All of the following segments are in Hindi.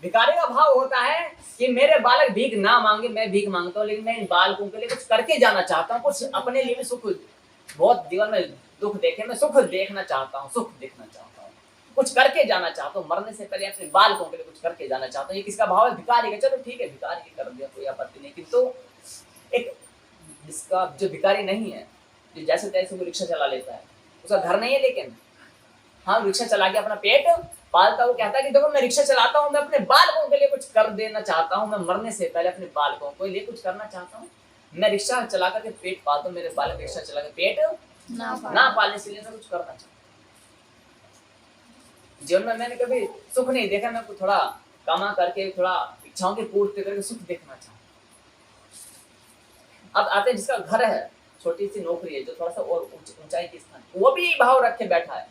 भिखारी का भाव होता है कि मेरे बालक भीख ना मांगे, मैं भीख मांगता हूँ, लेकिन मैं इन बालकों के लिए कुछ करके जाना चाहता हूँ, कुछ अपने लिए भी सुख, बहुत जीवन में दुख देखे, मैं सुख देखना चाहता हूँ, सुख देखना चाहता हूँ, कुछ करके जाना चाहता हूँ, मरने से पहले अपने बालकों के लिए कुछ करके जाना चाहता हूँ। ये किसका भाव है? भिखारी का। चलो ठीक है, भिखारी की कर दिया, कोई आपत्ति नहीं, किंतु एक जिसका जो भिखारी नहीं है, जो जैसे तैसे वो रिक्शा चला लेता है, उसका घर नहीं है, लेकिन हाँ रिक्शा चला के अपना पेट पालता, वो कहता है कि देखो मैं रिक्शा चलाता हूँ, मैं अपने बालकों के लिए कुछ कर देना चाहता हूँ, मैं मरने से पहले अपने बालकों के लिए कुछ करना चाहता हूँ, मैं रिक्शा चला करके पेट पालता हूँ, मेरे बालक रिक्शा चला के पेट ना पालने से लिए मैं कुछ करना चाहता हूँ। जीवन में मैंने कभी सुख नहीं देखा, मैं थोड़ा कमा करके, थोड़ा इच्छाओं की पूर्ति करके सुख देखना चाहता हूँ। अब आते हैं जिसका घर है, छोटी सी नौकरी है, जो थोड़ा सा और ऊंचाई के स्थान, वो भी भाव रखे बैठा है।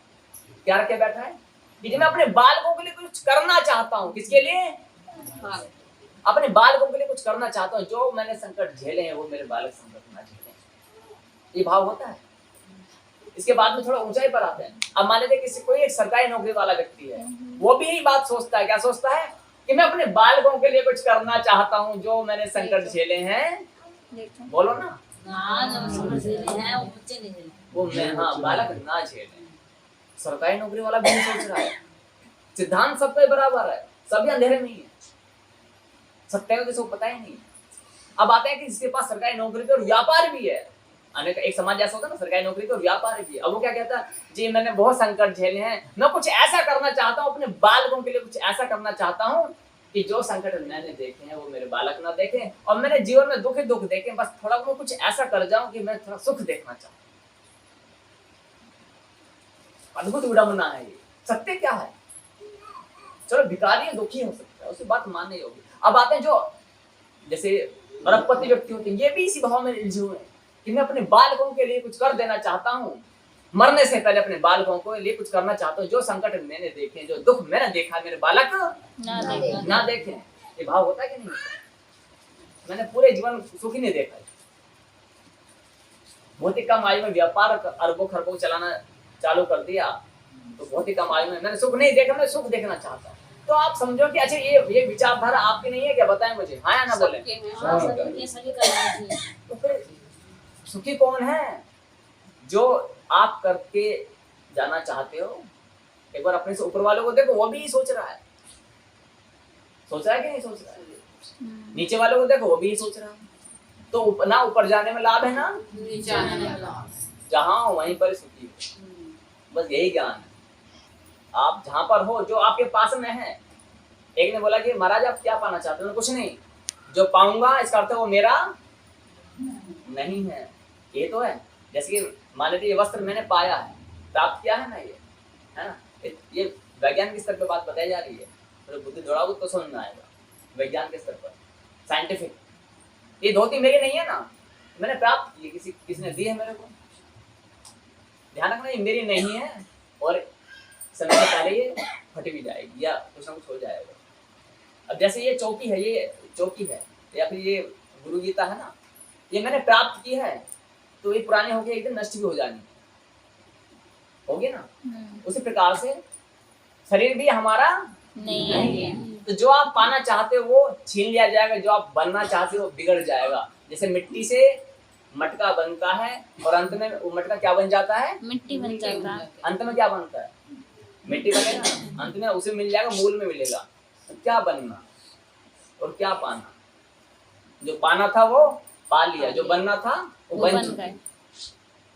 क्या रखे बैठा है? कि मैं अपने बालकों के लिए कुछ करना चाहता हूँ। किसके लिए? अपने बालकों के लिए कुछ करना चाहता हूँ, जो मैंने संकट झेले हैं वो मेरे बालक संकट ना झेले, ये भाव होता है। इसके बाद में थोड़ा ऊंचाई पर आते हैं। अब मान लीजिए किसी कोई एक सरकारी नौकरी वाला व्यक्ति है, वो भी यही बात सोचता है। क्या सोचता है? कि मैं अपने बालकों के लिए कुछ करना चाहता हूँ, जो मैंने संकट झेले हैं, बोलो ना, वो मैं बालक ना झेले। सरकारी नौकरी वाला भी नहीं सोच रहा है। सिद्धांत सब पे बराबर है, सभी अंधेरे में ही है, सत्य को पता ही नहीं। अब आते हैं कि जिसके पास सरकारी नौकरी पे और व्यापार भी है, एक समाज ऐसा होता है ना, सरकारी नौकरी पे और व्यापार भी है। अब वो क्या कहता है? जी मैंने बहुत संकट झेले हैं, मैं कुछ ऐसा करना चाहता हूँ, अपने बालकों के लिए कुछ ऐसा करना चाहता हूँ कि जो संकट मैंने देखे हैं वो मेरे बालक ना देखें, और मैंने जीवन में दुख ही दुख देखे, बस थोड़ा वो कुछ ऐसा कर जाऊं कि मैं थोड़ा सुख देखना चाहता हूँ। अद्भुत विडंबना है ये। सत्य क्या है? चलो भिखारी दुखी हो सकता है, उसकी बात माननी होगी। अब आते हैं जो जैसे अरबपति व्यक्ति होते हैं, ये भी इसी भाव में उलझे हुए हैं कि मैं अपने बालकों के लिए कुछ कर देना चाहता हूँ, मरने से पहले अपने बालकों के लिए कुछ करना चाहता हूँ, जो संकट मैंने देखे, जो दुख मैंने देखा, मेरे बालक ना देखें। ये भाव होता है कि नहीं? मैंने पूरे जीवन सुख ही नहीं देखा। बहुत ही कम आयु में व्यापार अरबों खरबों चलाना चालू कर दिया, तो बहुत ही कम आयु में मैंने सुख नहीं देखा, मैं सुख देखना चाहता हूँ। तो आप समझो कि अच्छा ये विचारधारा आपकी नहीं है क्या? बताएं मुझे, हाँ या ना बोले। तो फिर सुखी कौन है? जो आप करके जाना चाहते हो। एक बार अपने से ऊपर वालों को देखो, वो भी सोच रहा है। सोच रहा है कि नहीं सोच रहा है? नीचे वालों को देखो, वो भी सोच रहा है। तो ना ऊपर जाने में लाभ है, ना नीचे आने में लाभ। जहां वहीं पर सुखी हो, बस यही ज्ञान है। आप जहां पर हो, जो आपके पास में है। एक ने बोला कि महाराज आप क्या पाना चाहते हो? कुछ नहीं, जो पाऊंगा इसका अर्थ वो मेरा नहीं है। ये तो है, जैसे कि मान लीजिए ये वस्त्र मैंने पाया है, प्राप्त किया है ना, ये है ना, ये वैज्ञानिक के स्तर पर बात बताई जा रही है, तो बुद्धि दौड़ाओ तो समझ में आएगा। वैज्ञानिक के स्तर पर, साइंटिफिक, ये धोती मेरी नहीं है ना, मैंने प्राप्त की, किसने दी है मेरे को। ध्यान रखना, ये मेरी नहीं है, और समय से पहले ये फट भी जाएगी या कुछ ना कुछ हो जाएगा। अब जैसे ये चौकी है, ये चौकी है, या फिर ये गुरु गीता है ना, ये मैंने प्राप्त की है, तो ये पुरानी होगी, एक दिन नष्ट भी हो जानी होगी ना। उसी प्रकार से शरीर भी हमारा नहीं है। तो जो आप पाना चाहते हो वो छीन लिया जाएगा, जो आप बनना चाहते हो वो बिगड़ जाएगा। जैसे मिट्टी से मटका बनता है, और अंत में वो मटका क्या बन जाता है? मिट्टी बन जाता है। अंत में क्या बनता है? मिट्टी बनेगा, अंत में उसे मिल जाएगा, मूल में मिलेगा। तो क्या बनना और क्या पाना? जो पाना था वो पा लिया, जो बनना था वो बन चुके,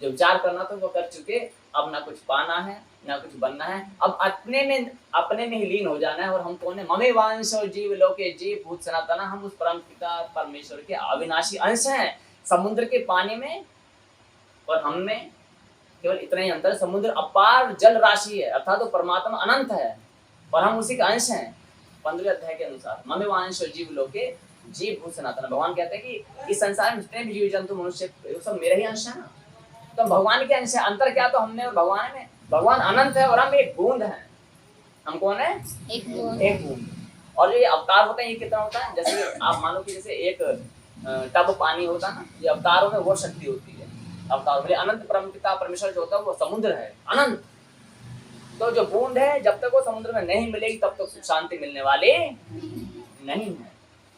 जो विचार करना था वो कर चुके। अब ना कुछ पाना है ना कुछ बनना है, अब अपने में ही लीन हो जाना है। और हम कौन है? ममे वांश और जीव लोके जीव भूत सनातन, हम उस परम पिता परमेश्वर के अविनाशी अंश हैं। समुद्र के पानी में और हम में केवल इतना ही अंतर। समुद्र अपार जल राशि है, अर्थात तो परमात्मा अनंत है और हम उसी का अंश हैं। 15वें अध्याय के अनुसार ममे वांश और जीव लोके जीव भूत सनातन, भगवान कहते हैं कि इस संसार में जितने भी जीव जंतु मनुष्य सब मेरे ही अंश है ना, तो भगवान के अंश है। अंतर क्या? तो हमने और भगवान में। भगवान अनंत है और हम एक बूंद हैं। हम कौन है? एक बूंद। और ये अवतार होते हैं, ये कितना होता है? जैसे आप मानो कि जैसे एक टब पानी होता है ना, ये अवतारों में वो शक्ति होती है। अवतार मेरे अनंत परमपिता परमेश्वर जो होता है वो समुद्र है, अनंत। तो जो बूंद है, जब तक वो समुद्र में नहीं मिलेगी तब तक सुख शांति मिलने वाली नहीं है।